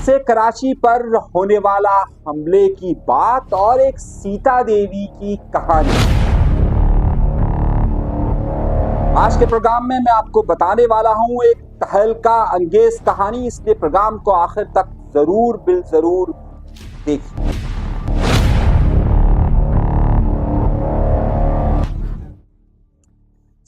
से कराची पर होने वाला हमले की बात और एक सीता देवी की कहानी। आज के प्रोग्राम में मैं आपको बताने वाला हूं एक तहलका अंगेज कहानी, इसलिए प्रोग्राम को आखिर तक जरूर जरूर देखिए।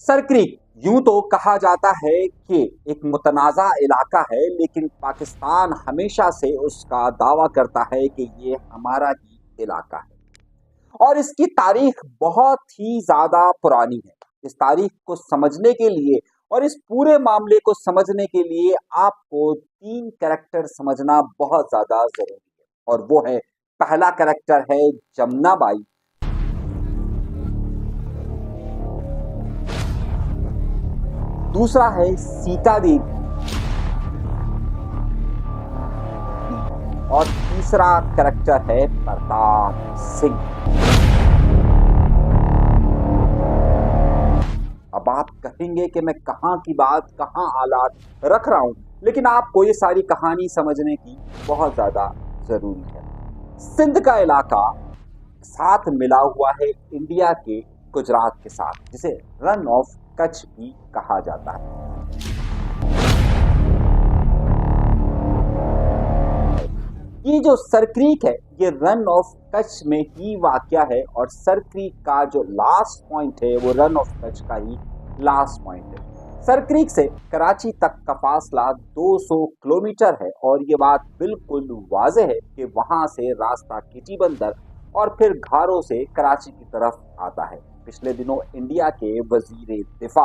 सरक्रीक यूं तो कहा जाता है कि एक मुतनाज़ा इलाका है, लेकिन पाकिस्तान हमेशा से उसका दावा करता है कि ये हमारा ही इलाका है और इसकी तारीख बहुत ही ज़्यादा पुरानी है। इस तारीख को समझने के लिए और इस पूरे मामले को समझने के लिए आपको 3 कैरेक्टर समझना बहुत ज़्यादा ज़रूरी है, और वो है, पहला कैरेक्टर है जमुना बाई, दूसरा है सीता देवी और तीसरा कैरेक्टर है प्रताप सिंह। अब आप कहेंगे कि मैं कहां की बात कहां हालात रख रहा हूं, लेकिन आपको ये सारी कहानी समझने की बहुत ज्यादा जरूरी है। सिंध का इलाका साथ मिला हुआ है इंडिया के गुजरात के साथ, जिसे रन ऑफ कच्छ भी कहा जाता है। ये जो सरक्रीक है ये रन ऑफ कच्छ में ही वाक़या है, और सरक्रीक का जो लास्ट पॉइंट है वो रन ऑफ कच्छ का ही लास्ट पॉइंट है। सरक्रीक से कराची तक का फासला 200 किलोमीटर है, और ये बात बिल्कुल वाज़ेह है कि वहां से रास्ता किटी बंदर और फिर घारों से कराची की तरफ आता है। पिछले दिनों इंडिया के वजीर दिफा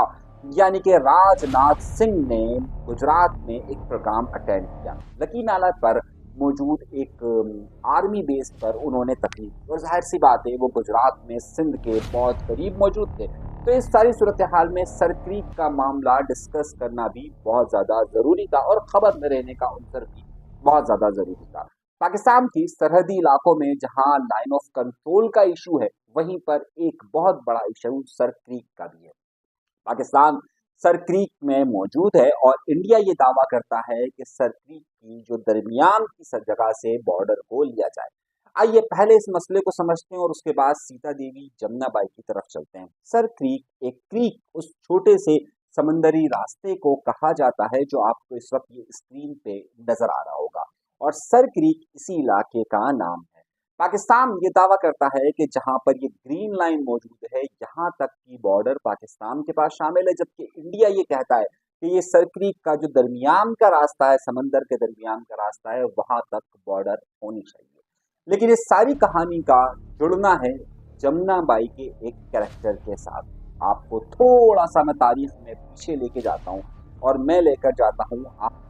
यानी कि राजनाथ सिंह ने गुजरात में एक प्रोग्राम अटेंड किया। लकी नाला पर मौजूद एक आर्मी बेस पर उन्होंने तकरीर की, और जाहिर सी बात है वो गुजरात में सिंध के बहुत करीब मौजूद थे, तो इस सारी सूरत हाल में सरक्रीक का मामला डिस्कस करना भी बहुत ज़्यादा ज़रूरी था, और खबर में रहने का उनसर भी बहुत ज़्यादा ज़रूरी था। पाकिस्तान की सरहदी इलाकों में जहां लाइन ऑफ कंट्रोल का इशू है, वहीं पर एक बहुत बड़ा इशू सरक्रीक का भी है। पाकिस्तान सरक्रीक में मौजूद है और इंडिया ये दावा करता है कि सरक्रीक की जो दरमियान की जगह से बॉर्डर को लिया जाए। आइए पहले इस मसले को समझते हैं और उसके बाद सीता देवी जमुना बाई की तरफ चलते हैं। सरक्रीक एक क्रीक, उस छोटे से समंदरी रास्ते को कहा जाता है जो आपको इस वक्त ये स्क्रीन पे नजर आ रहा होगा, और सरक्रीक इसी इलाके का नाम है। पाकिस्तान ये दावा करता है कि जहां पर ये ग्रीन लाइन मौजूद है यहाँ तक की बॉर्डर पाकिस्तान के पास शामिल है, जबकि इंडिया ये कहता है कि ये सरक्रीक का जो दरमियान का रास्ता है, समंदर के दरमियान का रास्ता है, वहां तक बॉर्डर होनी चाहिए। लेकिन इस सारी कहानी का जुड़ना है जमुना बाई के एक कैरेक्टर के साथ। आपको थोड़ा सा मैं तारीख में पीछे लेके जाता हूँ, और मैं लेकर जाता हूँ आप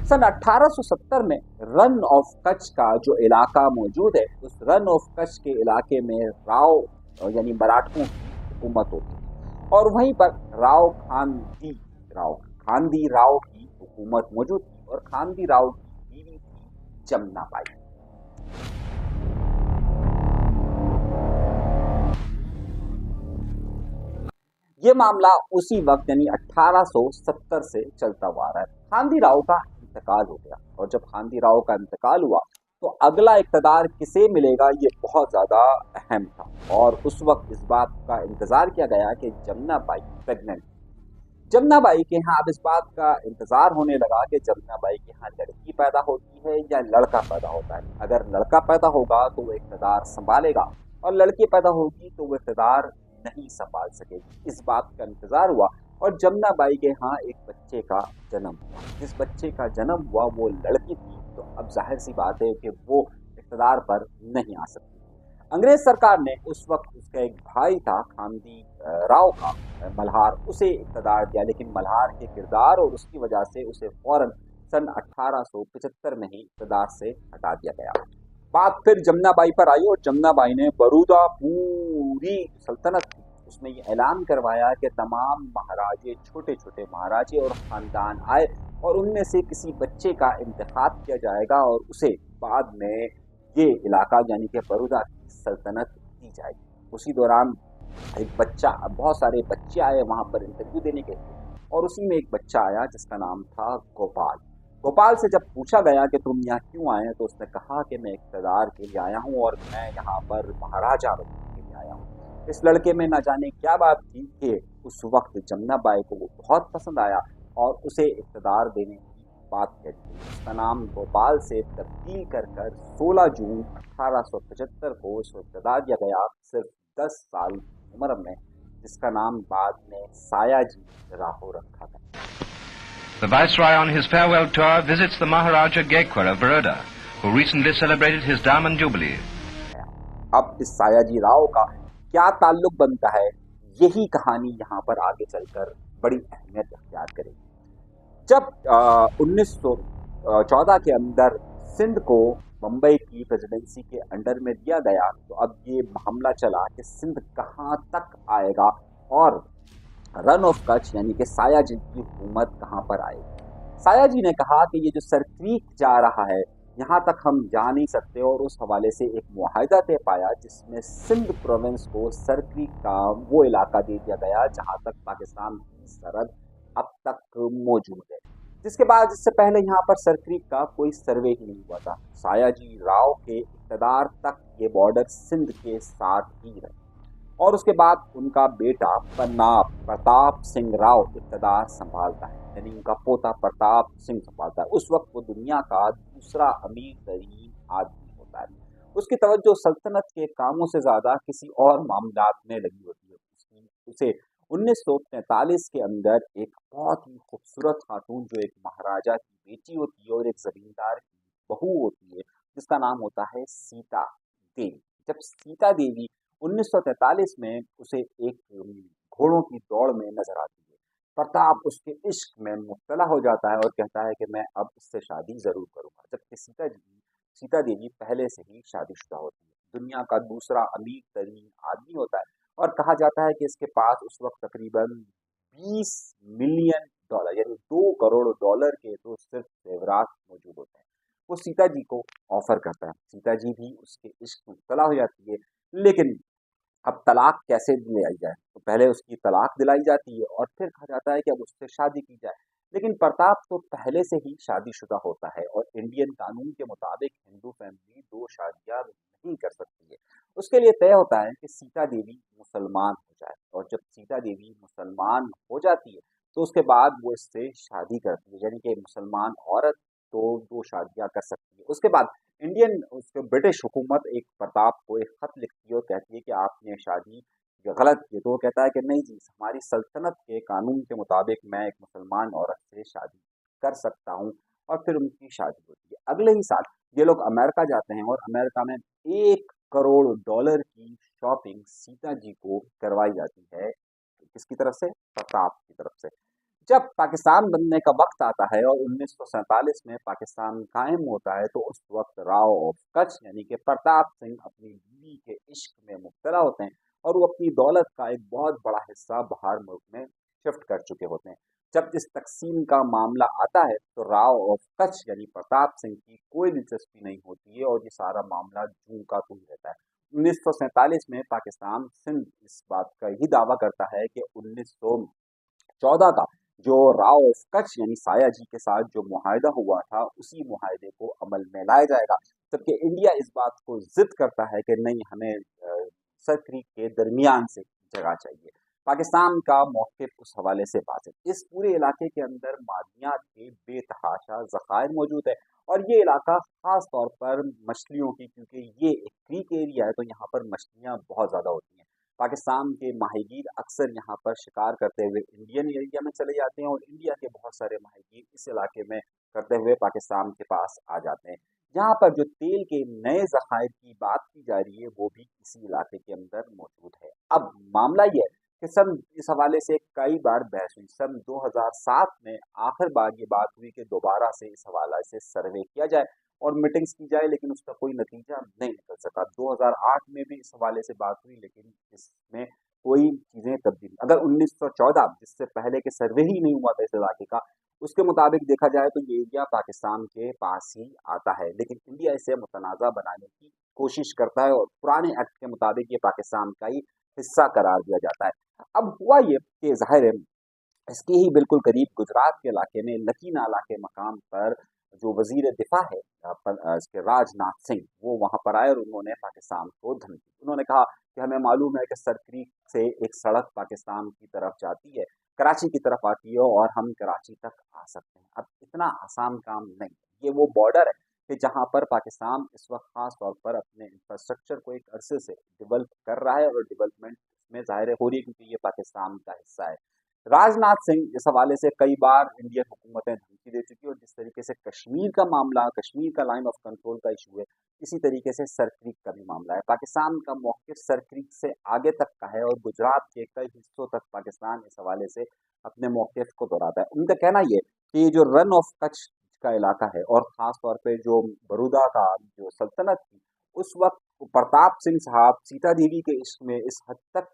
सन 1870 में रन ऑफ कच्छ का जो इलाका मौजूद है, उस रन ऑफ कच्छ के इलाके में राव यानी मराठों की हुकूमत होती है, और वहीं पर खानदी राव की हुकूमत मौजूद थी, और खानदी राव की बीवी थी जमुना बाई। ये मामला उसी वक्त यानी 1870 से चलता हुआ आ रहा है। खानदी राव का इंतकाल हो गया, और जब खानदी राव का इंतकाल हुआ तो अगला इक़्तिदार किसे मिलेगा ये बहुत ज़्यादा अहम था, और उस वक्त इस बात का इंतज़ार किया गया कि Jamuna by pregnant. Jamuna by के यहाँ अब इस बात का इंतज़ार होने लगा कि जमुना बाई के यहाँ लड़की पैदा होती है या लड़का पैदा होता है। अगर लड़का पैदा होगा तो वो इक़्तिदार संभालेगा, और लड़की पैदा होगी तो वो इक़्तिदार नहीं संभाल सकेगी। इस बात का इंतज़ार हुआ, और जमुना बाई के यहाँ एक बच्चे का जन्म हुआ। जिस बच्चे का जन्म हुआ वो लड़की थी, तो अब जाहिर सी बात है कि वो इक़्तिदार पर नहीं आ सकती। अंग्रेज सरकार ने उस वक्त उसका एक भाई था खानदी राव का, मल्हार, उसे इक़्तिदार दिया, लेकिन मल्हार के किरदार और उसकी वजह से उसे फौरन सन 1875 में ही इक़्तिदार से हटा दिया गया। बात फिर जमुना बाई पर आई, और जमुना बाई ने बरूदा पूरी सल्तनत थी उसमें ये ऐलान करवाया कि तमाम महाराजे, छोटे छोटे महाराजे और ख़ानदान आए, और उनमें से किसी बच्चे का इंतखाब किया जाएगा, और उसे बाद में ये इलाका यानी कि बरूदा की सल्तनत दी जाएगी। उसी दौरान एक बच्चा, बहुत सारे बच्चे आए वहां पर इंटरव्यू देने के लिए, और उसी में एक बच्चा आया जिसका नाम था गोपाल। गोपाल से जब पूछा गया कि तुम यहाँ क्यों आए, तो उसने कहा कि मैं इक़्तिदार के लिए आया हूँ और मैं यहाँ पर महाराजा बनने के लिए आया हूँ। इस लड़के में न जाने क्या बात थी कि उस वक्त जमुना बाई को वो बहुत पसंद आया और उसे इक़्तिदार देने की बात कह दी। उसका नाम गोपाल से तब्दील कर 16 जून 1875 को उसको इक़्तिदार दिया गया, सिर्फ 10 साल की उम्र में, जिसका नाम बाद में सायाजी राहो रखा गया। The Viceroy on his farewell tour visits the Maharaja Gaekwar of Baroda, who recently celebrated his Diamond Jubilee. अब इस सायाजी राव का क्या ताल्लुक बनता है, यही कहानी यहाँ पर आगे चलकर बड़ी अहमियत अख्तियार करेगी। जब 1914 के अंदर सिंध को मुंबई की प्रेसिडेंसी के अंडर में दिया गया, तो अब ये मामला चला कि सिंध कहाँ तक आएगा और रन ऑफ कच्छ यानी कि सायाजी की हुकूमत कहाँ पर आएगी। सायाजी ने कहा कि ये जो सर क्रीक जा रहा है, यहाँ तक हम जा नहीं सकते, और उस हवाले से एक मुआहिदा तय पाया जिसमें सिंध प्रोविंस को सर क्रीक का वो इलाका दे दिया गया जहाँ तक पाकिस्तान की सरहद अब तक मौजूद है। जिसके बाद, इससे पहले यहाँ पर सर क्रीक का कोई सर्वे ही नहीं हुआ था। सायाजी राव के इक़्तिदार तक ये बॉर्डर सिंध के साथ ही रहे, और उसके बाद उनका बेटा प्रताप सिंह राव इक़्तिदार संभालता है, यानी उनका पोता प्रताप सिंह संभालता है। उस वक्त वो दुनिया का दूसरा अमीर तरीन आदमी होता है। उसकी तवज्जो सल्तनत के कामों से ज़्यादा किसी और मामलात में लगी होती है। उसे 1943 के अंदर एक बहुत ही खूबसूरत खातून, जो एक महाराजा की बेटी होती है और एक जमींदार की बहू होती है, जिसका नाम होता है सीता देवी। जब सीता देवी 1943 में उसे एक घोड़ों की दौड़ में नजर आती है, प्रताप उसके इश्क में मुब्तला हो जाता है और कहता है कि मैं अब इससे शादी जरूर करूंगा। जबकि सीता देवी पहले से ही शादीशुदा होती है, दुनिया का दूसरा अमीर तरीन आदमी होता है, और कहा जाता है कि इसके पास उस वक्त तकरीबन 20 मिलियन डॉलर यानी $2 करोड़ के तो सिर्फ जेवरात मौजूद होते हैं। वो सीता जी को ऑफर करता है, सीता जी भी उसके इश्क में मुब्तला हो जाती है। लेकिन अब तलाक कैसे दिलाई जाए, तो पहले उसकी तलाक दिलाई जाती है और फिर कहा जाता है कि अब उससे शादी की जाए। लेकिन प्रताप तो पहले से ही शादीशुदा होता है और इंडियन कानून के मुताबिक हिंदू फैमिली 2 शादियां नहीं कर सकती है। उसके लिए तय होता है कि सीता देवी मुसलमान हो जाए, और जब सीता देवी मुसलमान हो जाती है तो उसके बाद वो इससे शादी करती है, यानी कि मुसलमान औरत तो 2 शादियां कर सकती है। उसके बाद उसके ब्रिटिश हुकूमत एक प्रताप को एक खत लिखती है और कहती है कि आपने शादी गलत की। तो वो कहता है कि नहीं जी, हमारी सल्तनत के कानून के मुताबिक मैं एक मुसलमान औरत से शादी कर सकता हूँ, और फिर उनकी शादी होती है। अगले ही साल ये लोग अमेरिका जाते हैं और अमेरिका में $1 करोड़ की शॉपिंग सीता जी को करवाई जाती है। किसकी तरफ से? प्रताप की तरफ से। जब पाकिस्तान बनने का वक्त आता है और 1947 में पाकिस्तान कायम होता है, तो उस वक्त राव ऑफ कच्छ यानी कि प्रताप सिंह अपनी बीवी के इश्क में मुब्तला होते हैं और वो अपनी दौलत का एक बहुत बड़ा हिस्सा बाहर मुल्क में शिफ्ट कर चुके होते हैं। जब इस तकसीम का मामला आता है तो राव ऑफ कच्छ यानी प्रताप सिंह की कोई दिलचस्पी नहीं होती है और ये सारा मामला जूं का तू ही रहता है। 1947 में पाकिस्तान सिंध इस बात का ही दावा करता है कि 1914 का जो राव ऑफ कच्छ यानी सायाजी के साथ जो मुआहिदा हुआ था, उसी मुआहिदे को अमल में लाया जाएगा। जबकि इंडिया इस बात को जिद करता है कि नहीं, हमें सर क्रीक के दरमियान से जगह चाहिए। पाकिस्तान का मौक़िफ़ उस हवाले से वाज़ेह। इस पूरे इलाके के अंदर मादनियात के बेतहाशा ज़खायर मौजूद है और ये इलाका ख़ास तौर पर मछलियों की, क्योंकि ये एक क्रीक एरिया है तो यहाँ पर मछलियाँ बहुत ज़्यादा होती हैं। पाकिस्तान के माहीगीर अक्सर यहाँ पर शिकार करते हुए इंडियन एरिया में चले जाते हैं और इंडिया के बहुत सारे माहीगीर इस इलाके में करते हुए पाकिस्तान के पास आ जाते हैं। यहाँ पर जो तेल के नए ज़खायर की बात की जा रही है वो भी इसी इलाके के अंदर मौजूद है। अब मामला ये है कि सन इस हवाले से कई बार बहस हुई। सन 2007 में आखिर बार ये बात हुई कि दोबारा से इस हवाले से सर्वे किया जाए और मीटिंग्स की जाए, लेकिन उसका कोई नतीजा नहीं निकल सका। 2008 में भी इस हवाले से बात हुई, लेकिन इसमें कोई चीज़ें तब्दील। अगर 1914 जिससे पहले के सर्वे ही नहीं हुआ था इस इलाके का, उसके मुताबिक देखा जाए तो ये एरिया पाकिस्तान के पास ही आता है, लेकिन इंडिया इसे मुतनाज़ा बनाने की कोशिश करता है और पुराने एक्ट के मुताबिक ये पाकिस्तान का ही हिस्सा करार दिया जाता है। अब हुआ ये कि ज़ाहिर है इसके ही बिल्कुल करीब गुजरात के इलाके में लकी नाला के मकाम पर जो वजीर दिफा है इसके राजनाथ सिंह, वो वहां पर आए और उन्होंने पाकिस्तान को धमकी दी। उन्होंने कहा कि हमें मालूम है कि सरक्रीक से एक सड़क पाकिस्तान की तरफ जाती है, कराची की तरफ आती है और हम कराची तक आ सकते हैं। अब इतना आसान काम नहीं है, ये वो बॉर्डर है कि जहां पर पाकिस्तान इस वक्त खास तौर पर अपने इंफ्रास्ट्रक्चर को एक अरसे से डेवलप कर रहा है और डेवलपमेंट में ज़ाहिर हो रही है क्योंकि ये पाकिस्तान का हिस्सा है। राजनाथ सिंह इस हवाले से कई बार इंडियन हुकूमतें धमकी दे चुकी है और जिस तरीके से कश्मीर का मामला, कश्मीर का लाइन ऑफ कंट्रोल का इशू है, इसी तरीके से सरक्रीक का भी मामला है। पाकिस्तान का मौक़िफ़ सरक्रीक से आगे तक का है और गुजरात के कई हिस्सों तक पाकिस्तान इस हवाले से अपने मौक़िफ़ को दोहराता है। उनका कहना ये कि ये जो रन ऑफ कच्छ का इलाका है और ख़ास तौर पे जो बरूदा का जो सल्तनत थी, उस वक्त प्रताप सिंह साहब सीता देवी के इश्क में इस हद तक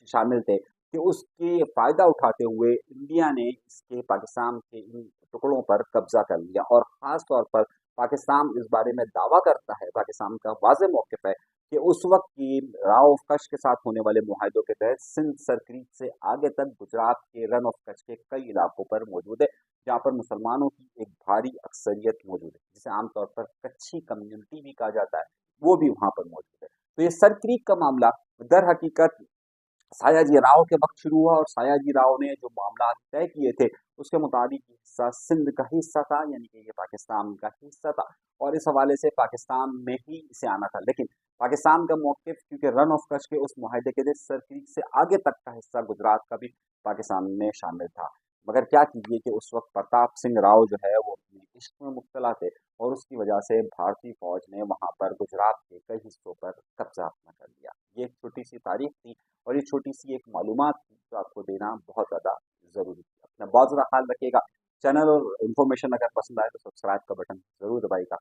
शामिल थे कि उसके फ़ायदा उठाते हुए इंडिया ने इसके पाकिस्तान के इन टुकड़ों पर कब्जा कर लिया और ख़ास तौर पर पाकिस्तान इस बारे में दावा करता है, पाकिस्तान का वाज़ेह मौक़िफ़ है कि उस वक्त की राव ऑफ कच्छ के साथ होने वाले मुआहदों के तहत सिंध सरक्रीक से आगे तक गुजरात के रन ऑफ कच्छ के कई इलाकों पर मौजूद है, जहाँ पर मुसलमानों की एक भारी अक्सरियत मौजूद है, जिसे आमतौर पर कच्छी कम्युनिटी भी कहा जाता है, वो भी वहाँ पर मौजूद है। तो ये सरक्रीक का मामला दर हकीकत सायाजी राव के वक्त शुरू हुआ और सायाजी राव ने जो मामला तय किए थे उसके मुताबिक ये हिस्सा सिंध का हिस्सा था, यानी कि ये पाकिस्तान का हिस्सा था और इस हवाले से पाकिस्तान में ही इसे आना था। लेकिन पाकिस्तान का मौक़िफ़ क्योंकि रन ऑफ कच्छ के उस मुआहदे के तहत सरक्रीक से आगे तक का हिस्सा गुजरात का भी पाकिस्तान में शामिल था। मगर क्या कीजिए कि उस वक्त प्रताप सिंह राव जो है वो अपने इश्क में मुब्तला थे और उसकी वजह से भारतीय फौज ने वहाँ पर गुजरात के कई हिस्सों पर कब्जा अपना कर लिया। ये एक छोटी सी तारीख थी और ये छोटी सी एक मालूमात थी जो आपको देना बहुत ज़्यादा ज़रूरी थी। अपना बहुत ज़्यादा ख्याल रखिएगा। चैनल और इन्फॉर्मेशन अगर पसंद आए तो सब्सक्राइब का बटन ज़रूर दबाइएगा।